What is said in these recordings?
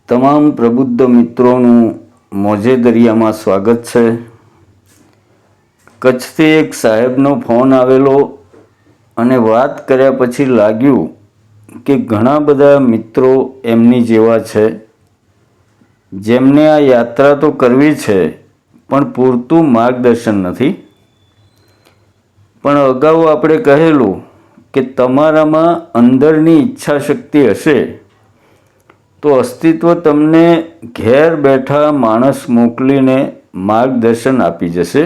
તમામ પ્રબુદ્ધ મિત્રોનું મોજે દરિયામાં સ્વાગત છે। કચ્છથી એક સાહેબનો ફોન આવેલો અને વાત કર્યા પછી લાગ્યું કે ઘણા બધા મિત્રો એમની જેવા છે જેમને આ યાત્રા તો કરવી છે પણ પૂરતું માર્ગદર્શન નથી। પણ અગાઉ આપણે કહેલું કે તમારામાં અંદરની ઈચ્છા શક્તિ હશે તો અસ્તિત્વ તમને ઘેર બેઠા માણસ મોકલીને માર્ગદર્શન આપી જશે।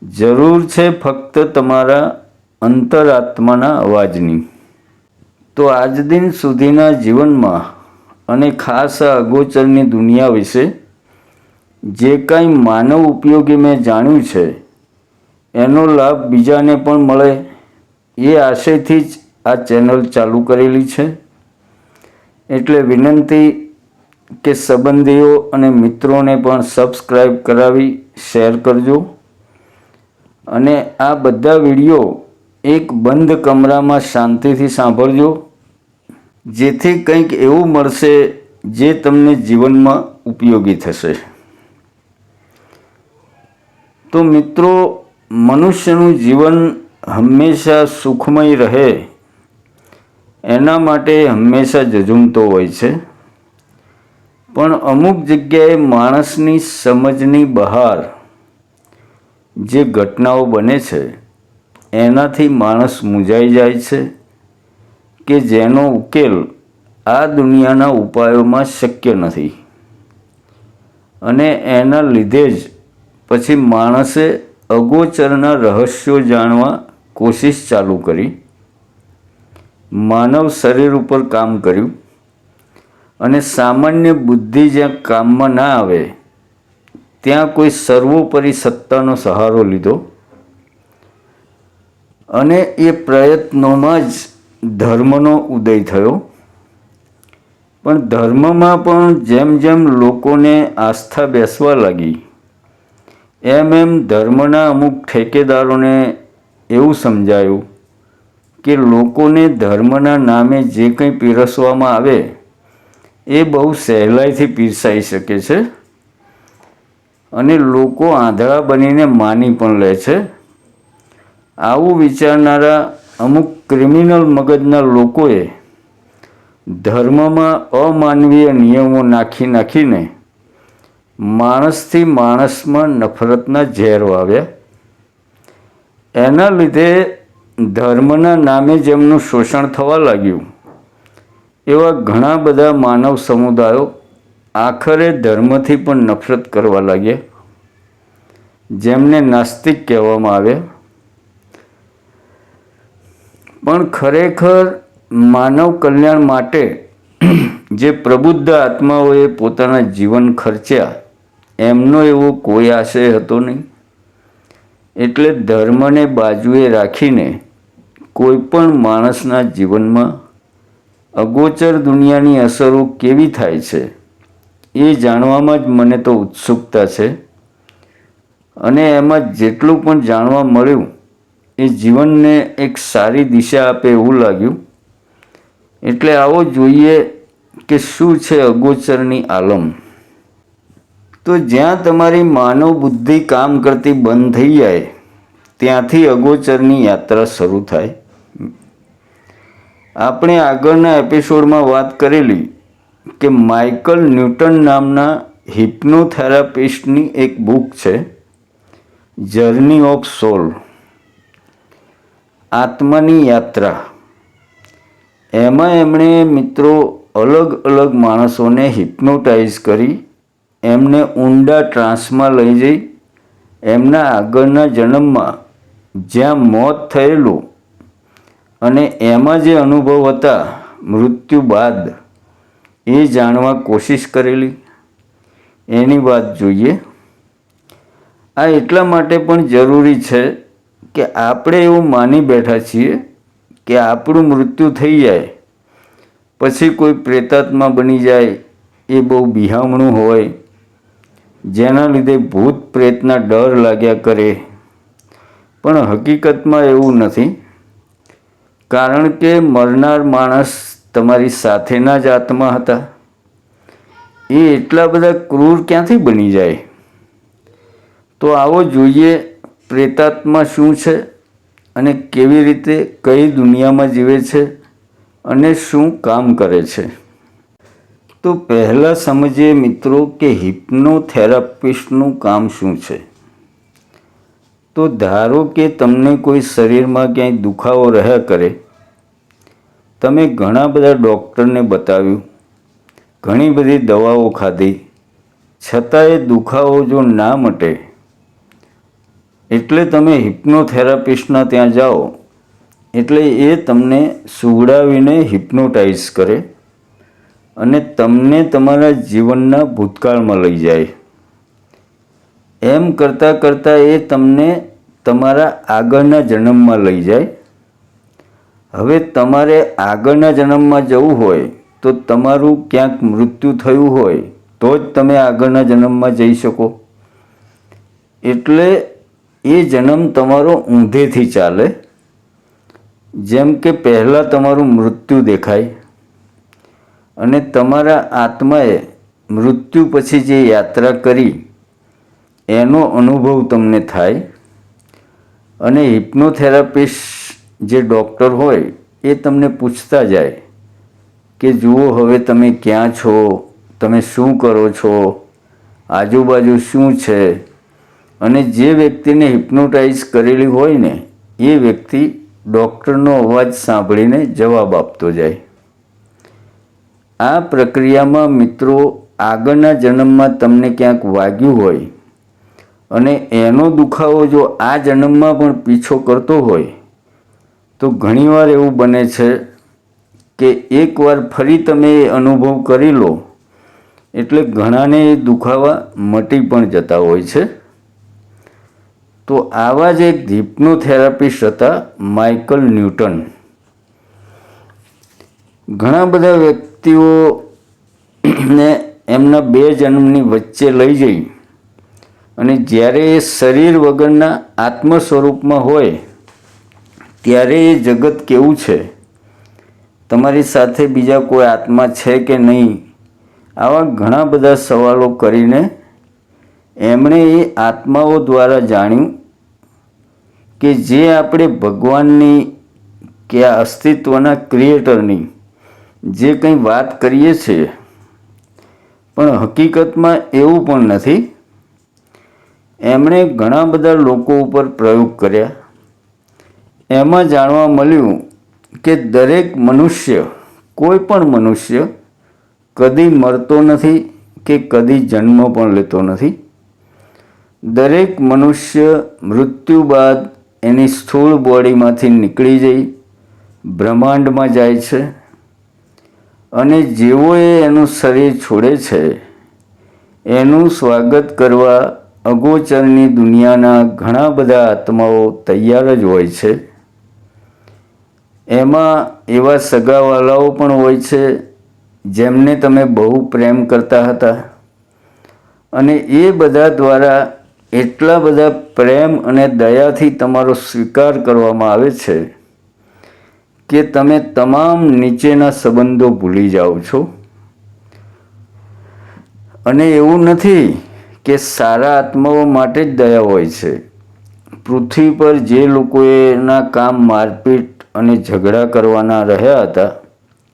જરૂર છે ફક્ત તમારા અંતરાત્માના અવાજની। તો આજ દિન સુધીના જીવનમાં અને ખાસ આ અગોચરની દુનિયા વિશે જે કાંઈ માનવ ઉપયોગી મેં જાણ્યું છે એનો લાભ બીજાને પણ મળે એ આશયથી જ આ ચેનલ ચાલુ કરેલી છે। એટલે વિનંતી કે સંબંધીઓ અને મિત્રોને પણ સબસ્ક્રાઈબ કરાવી શેર કરજો અને આ બધા વિડીયો એક બંધ કમરામાં શાંતિથી સાંભળજો જેથી કંઈક એવું મળશે જે તમને જીવનમાં ઉપયોગી થશે। તો મિત્રો, મનુષ્યનું જીવન હંમેશા સુખમય રહે એના માટે હંમેશા ઝઝૂમતો હોય છે, પણ અમુક જગ્યાએ માણસની સમજની બહાર જે ઘટનાઓ બને છે એનાથી માણસ મૂંઝાઈ જાય છે કે જેનો ઉકેલ આ દુનિયાના ઉપાયોમાં શક્ય નથી અને એના લીધે જ પછી માણસે અગોચરના રહસ્યો જાણવા કોશિશ ચાલુ કરી। માનવ શરીર ઉપર કામ કર્યું અને સામાન્ય બુદ્ધિ જ્યાં કામમાં ના આવે ત્યાં કોઈ સર્વોપરી સત્તાનો સહારો લીધો અને એ પ્રયત્નોમાં જ ધર્મનો ઉદય થયો। પણ ધર્મમાં પણ જેમ જેમ લોકોને આસ્થા બેસવા લાગી એમ એમ ધર્મના અમુક ઠેકેદારોને એવું સમજાયું કે લોકોને ધર્મના નામે જે કંઈ પીરસવામાં આવે એ બહુ સહેલાઈથી પીરસાઈ શકે છે અને લોકો આંધળા બનીને માની પણ લે છે। આવું વિચારનારા અમુક ક્રિમિનલ મગજના લોકોએ ધર્મમાં અમાનવીય નિયમો નાખીને માણસથી માણસમાં નફરતના ઝેર વાવ્યા। એના લીધે ધર્મના નામે જેમનું શોષણ થવા લાગ્યું એવા ઘણા બધા માનવ સમુદાયો આખરે ધર્મથી પણ નફરત કરવા લાગ્યા, જેમને નાસ્તિક કહેવામાં આવ્યા। પણ ખરેખર માનવ કલ્યાણ માટે જે પ્રબુદ્ધ આત્માઓએ પોતાના જીવન ખર્ચ્યા એમનો એવો કોઈ આશય હતો નહીં। એટલે ધર્મને બાજુએ રાખીને કોઈ પણ માણસના જીવનમાં અગોચર દુનિયાની અસરો કેવી થાય છે એ જાણવામાં જ મને તો ઉત્સુકતા છે અને એમાં જેટલું પણ જાણવા મળ્યું એ જીવનને એક સારી દિશા આપે એવું લાગ્યું। એટલે આવો જોઈએ કે શું છે અગોચરની આલમ। તો જ્યાં તમારી માનવ બુદ્ધિ કામ કરતી બંધ થઈ જાય ત્યાંથી અગોચરની યાત્રા શરૂ થાય। આપણે આગળના એપિસોડમાં વાત કરેલી કે માઇકલ ન્યૂટન નામના હિપ્નોથેરાપિસ્ટની એક બુક છે, જર્ની ઓફ સોલ, આત્માની યાત્રા। એમાં એમણે મિત્રો અલગ અલગ માણસોને હિપ્નોટાઇઝ કરી એમને ઊંડા ટ્રાન્સમાં લઈ જઈ એમના આગળના જન્મમાં જ્યાં મોત થયેલું અને એમાં જે અનુભવ હતા મૃત્યુ બાદ એ જાણવા કોશિશ કરેલી। એની વાત જોઈએ। આ એટલા માટે પણ જરૂરી છે કે આપણે એવું માની બેઠા છીએ કે આપણું મૃત્યુ થઈ જાય પછી કોઈ પ્રેતાત્મા બની જાય એ બહુ બિહામણું હોય, જેના લીધે ભૂત પ્રેતના ડર લાગ્યા કરે। પણ હકીકતમાં એવું નથી, કારણ કે મરનાર માણસ તમારી સાથેના જ આત્મા હતા એ એટલા બધા ક્રૂર ક્યાંથી બની જાય? તો આવો જોઈએ પ્રેતાત્મા શું છે અને કેવી રીતે કઈ દુનિયામાં જીવે છે અને શું કામ કરે છે. તો પહેલાં સમજીએ મિત્રો કે હિપ્નોથેરાપિસ્ટનું કામ શું છે. તો ધારો કે તમને કોઈ શરીરમાં ક્યાંય દુખાવો રહ્યા કરે, તમે ઘણા બધા ડૉક્ટરને બતાવ્યું, ઘણી બધી દવાઓ ખાધી, છતાંય દુખાવો જો ના મટે એટલે તમે હિપ્નોથેરાપિસ્ટના ત્યાં જાઓ એટલે એ તમને સુવડાવીને હિપ્નોટાઇઝ કરે અને તમને તમારા જીવનના ભૂતકાળમાં લઈ જાય. એમ કરતાં કરતાં એ તમને તમારા આગળના જન્મમાં લઈ જાય. હવે તમારે આગળના જન્મમાં જવું હોય તો તમારું ક્યાંક મૃત્યુ થયું હોય તો જ તમે આગળના જન્મમાં જઈ શકો. એટલે એ જન્મ તમારો ઊંધેથી ચાલે. જેમ કે પહેલાં તમારું મૃત્યુ દેખાય અને તમારા આત્માએ મૃત્યુ પછી જે યાત્રા કરી એનો અનુભવ તમને થાય અને હિપ્નોથેરાપિસ્ટ જે ડૉક્ટર હોય એ તમને પૂછતા જાય કે જુઓ હવે તમે ક્યાં છો, તમે શું કરો છો, આજુબાજુ શું છે. અને જે વ્યક્તિને હિપ્નોટાઇઝ કરેલી હોય ને એ વ્યક્તિ ડૉક્ટરનો અવાજ સાંભળીને જવાબ આપતો જાય. આ પ્રક્રિયામાં મિત્રો આગળના જન્મમાં તમને ક્યાંક વાગ્યું હોય અને એનો દુખાવો જો આ જન્મમાં પણ પીછો કરતો હોય તો ઘણીવાર એવું બને છે કે એકવાર ફરી તમે એ અનુભવ કરી લો એટલે ઘણાને એ દુખાવા મટી પણ જતા હોય છે. તો આવા જ એક હિપ્નોથેરાપિસ્ટ હતા માઇકલ ન્યૂટન. ઘણા બધા વ્યક્તિઓને એમના 2 જન્મની વચ્ચે લઈ જઈ અને જ્યારે એ શરીર વગરના આત્મ સ્વરૂપમાં હોય ત્યારે એ જગત કેવું છે, તમારી સાથે બીજા કોઈ આત્મા છે કે નહીં, આવા ઘણા બધા સવાલો કરીને એમણે એ આત્માઓ દ્વારા જાણ્યું કે જે આપણે ભગવાનની કે આ અસ્તિત્વના ક્રિએટરની જે કંઈ વાત કરીએ છીએ પણ હકીકતમાં એવું પણ નથી. એમણે ઘણા બધા લોકો ઉપર પ્રયોગ કર્યા. એમાં જાણવા મળ્યું કે દરેક મનુષ્ય, કોઈ પણ મનુષ્ય કદી મરતો નથી કે કદી જન્મ પણ લેતો નથી. દરેક મનુષ્ય મૃત્યુ બાદ એની સ્થૂળ બોડીમાંથી નીકળી જઈ બ્રહ્માંડમાં જાય છે અને જેવો એ એનું શરીર છોડે છે એનું સ્વાગત કરવા અગોચરની દુનિયાના ઘણા બધા આત્માઓ તૈયાર જ હોય છે. એમાં એવા સગાવાલાઓ પણ હોય છે જેમને તમે બહુ પ્રેમ કરતા હતા અને એ બધા દ્વારા એટલા બધા પ્રેમ અને દયાથી તમારો સ્વીકાર કરવામાં આવે છે કે તમે તમામ નીચેના સંબંધો ભૂલી જાઓ છો. અને એવું નથી કે સારા આત્માઓ માટે જ દયા હોય છે. પૃથ્વી પર જે લોકોના કામ મારપીટ અને ઝઘડા કરવાના રહ્યા હતા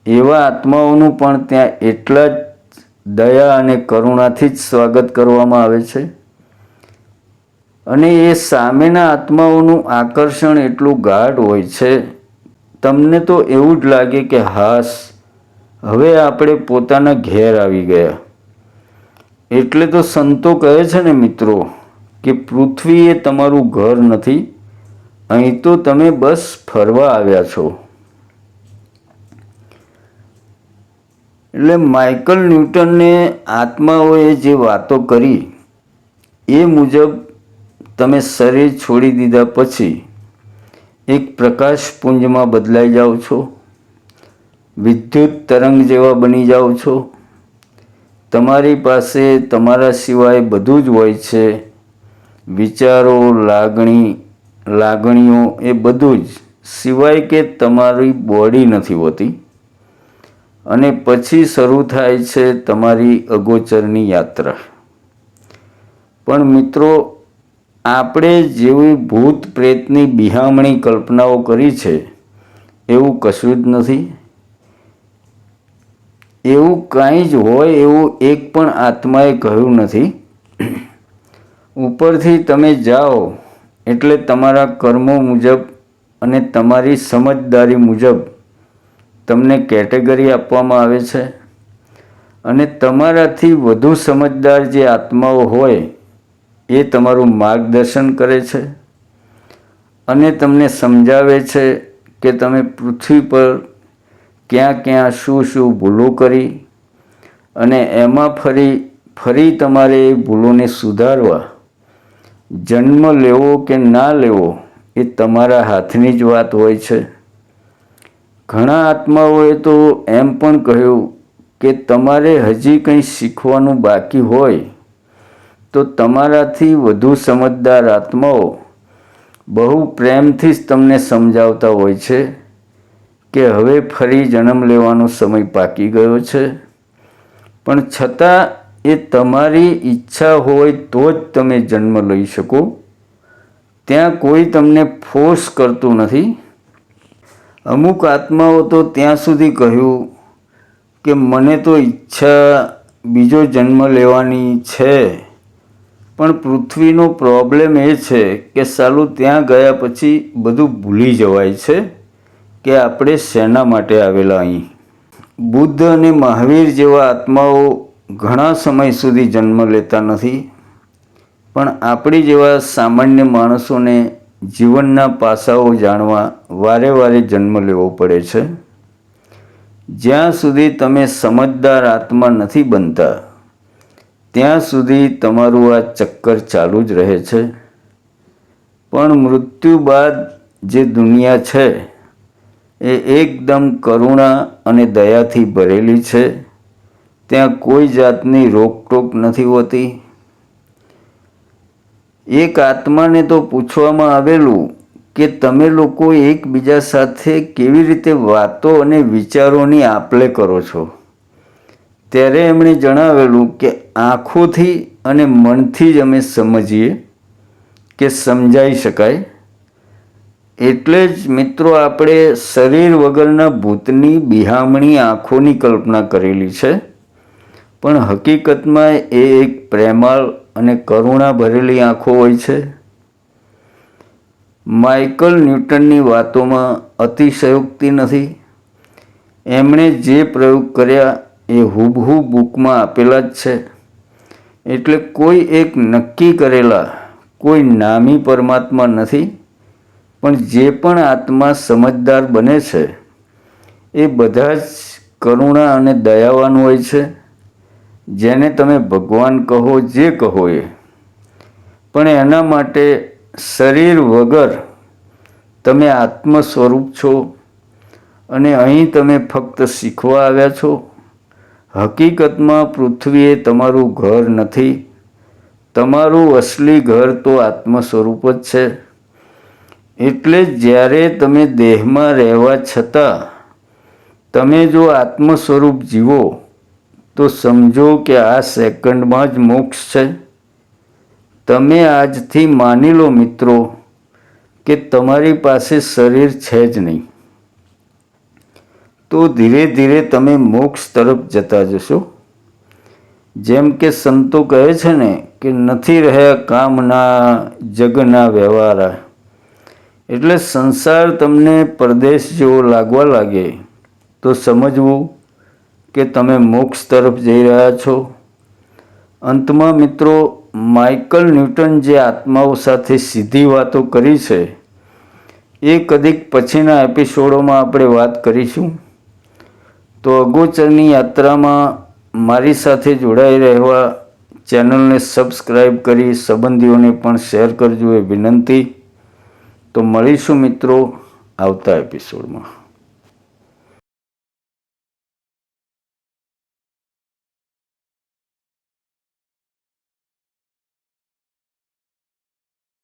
એવા આત્માઓનું પણ ત્યાં એટલા જ દયા અને કરુણાથી જ સ્વાગત કરવામાં આવે છે. અને એ સામેના આત્માઓનું આકર્ષણ એટલું ગાઢ હોય છે, તમને તો એવું જ લાગે કે હાશ, હવે આપણે પોતાના ઘેર આવી ગયા. એટલે તો સંતો કહે છે ને મિત્રો કે પૃથ્વી એ તમારું ઘર નથી, અહીં તો તમે બસ ફરવા આવ્યા છો. એટલે માઇકલ ન્યૂટનને આત્માઓએ જે વાતો કરી એ મુજબ તમે શરીર છોડી દીધા પછી એક પ્રકાશપુંજમાં બદલાઈ જાઓ છો, વિદ્યુત તરંગ જેવા બની જાઓ છો. તમારી પાસે તમારા સિવાય બધું જ હોય છે, વિચારો, લાગણીઓ એ બધું જ, સિવાય કે તમારી બોડી નથી હોતી. અને પછી શરૂ થાય છે તમારી અગોચરની યાત્રા. પણ મિત્રો, આપણે જેવી ભૂત પ્રેતની બિહામણી કલ્પનાઓ કરી છે એવું કશું જ નથી. એવું કાંઈ જ હોય એવું એક પણ આત્માએ કહ્યું નથી. ઉપરથી તમે જાઓ એટલે તમારા કર્મો મુજબ અને તમારી સમજદારી મુજબ તમને કેટેગરી આપવામાં આવે છે અને તમારાથી વધુ સમજદાર જે આત્માઓ હોય એ તમારું માર્ગદર્શન કરે છે અને તમને સમજાવે છે કે તમે પૃથ્વી પર ક્યાં ક્યાં શું શું ભૂલો કરી અને એમાં ફરી તમારે એ ભૂલોને સુધારવા જન્મ લેવો કે ના લેવો એ તમારા હાથની જ વાત હોય છે. ઘણા આત્માઓએ તો એમ પણ કહ્યું કે તમારે હજી કંઈ શીખવાનું બાકી હોય તો તમારાથી વધુ સમજદાર આત્માઓ બહુ પ્રેમથી જ તમને સમજાવતા હોય છે કે હવે ફરી જન્મ લેવાનો સમય પાકી ગયો છે. પણ છતાં એ તમારી ઈચ્છા હોય તો જ તમે જન્મ લઈ શકો. ત્યાં કોઈ તમને ફોર્સ કરતું નથી. અમુક આત્માઓ તો ત્યાં સુધી કહ્યું કે મને તો ઈચ્છા બીજો જન્મ લેવાની છે, પણ પૃથ્વીનો પ્રોબ્લેમ એ છે કે સાલું ત્યાં ગયા પછી બધું ભૂલી જવાય છે કે આપણે શેના માટે આવેલા અહીં. બુદ્ધ અને મહાવીર જેવા આત્માઓ ઘણા સમય સુધી જન્મ લેતા નથી, પણ આપણી જેવા સામાન્ય માણસોને જીવનના પાસાઓ જાણવા વારે વારે જન્મ લેવો પડે છે. જ્યાં સુધી તમે સમજદાર આત્મા નથી બનતા ત્યાં સુધી તમારું આ ચક્કર ચાલુ જ રહે છે. પણ મૃત્યુ બાદ જે દુનિયા છે એ એકદમ કરુણા અને દયાથી ભરેલી છે. ત્યાં કોઈ જાતની રોકટોક નથી હોતી. એક આત્માને તો પૂછવામાં આવેલું કે તમે લોકો એકબીજા સાથે કેવી રીતે વાતો અને વિચારોની આપ-લે કરો છો? ત્યારે એમણે જણાવેલું કે આંખોથી અને મનથી જ અમે સમજીએ કે સમજાઈ શકાય. એટલે જ મિત્રો આપણે શરીર વગરના ભૂતની બિહામણી આંખોની કલ્પના કરેલી છે, પણ હકીકતમાં એ એક પ્રેમાળ અને કરુણા ભરેલી આંખો હોય છે. માઇકલ ન્યૂટનની વાતોમાં અતિશયોક્તિ નથી. એમણે જે પ્રયોગ કર્યા એ હુબહુ બુકમાં આપેલા જ છે. એટલે કોઈ એક નક્કી કરેલા કોઈ નામી પરમાત્મા નથી, પણ જે પણ આત્મા સમજદાર બને છે એ બધા જ કરુણા અને દયાવાન હોય છે. જેને તમે ભગવાન કહો જે કહો એ, પણ એના માટે શરીર વગર તમે આત્મ સ્વરૂપ છો અને અહીં તમે ફક્ત શીખવા આવ્યા છો. હકીકતમાં પૃથ્વી એ તમારું ઘર નથી. તમારું અસલી ઘર તો આત્મ સ્વરૂપ જ છે. એટલે જ્યારે તમે દેહમાં રહેવા છતાં તમે જો આત્મ સ્વરૂપ જીવો તો સમજો કે આ સેકન્ડમાં જ મોક્ષ છે. તમે આજથી માની લો મિત્રો કે તમારી પાસે શરીર છે જ નહીં, તો ધીરે ધીરે તમે મોક્ષ તરફ જતા જશો. જેમ કે સંતો કહે છે ને કે નથી રહ્યા કામના જગના વ્યવહારા. એટલે સંસાર તમને પરદેશ જેવો લાગવા લાગે તો સમજવું કે તમે મોક્ષ તરફ જઈ રહ્યા છો. અંતમાં મિત્રો, માઇકલ ન્યૂટન જે આત્માઓ સાથે સીધી વાતો કરી છે એ કદીક પછીના એપિસોડોમાં આપણે વાત કરીશું. તો અગોચરની યાત્રામાં મારી સાથે જોડાઈ રહેવા ચેનલને સબસ્ક્રાઈબ કરી સંબંધીઓને પણ શેર કરજો એ વિનંતી. તો મળીશું મિત્રો આવતા એપિસોડમાં.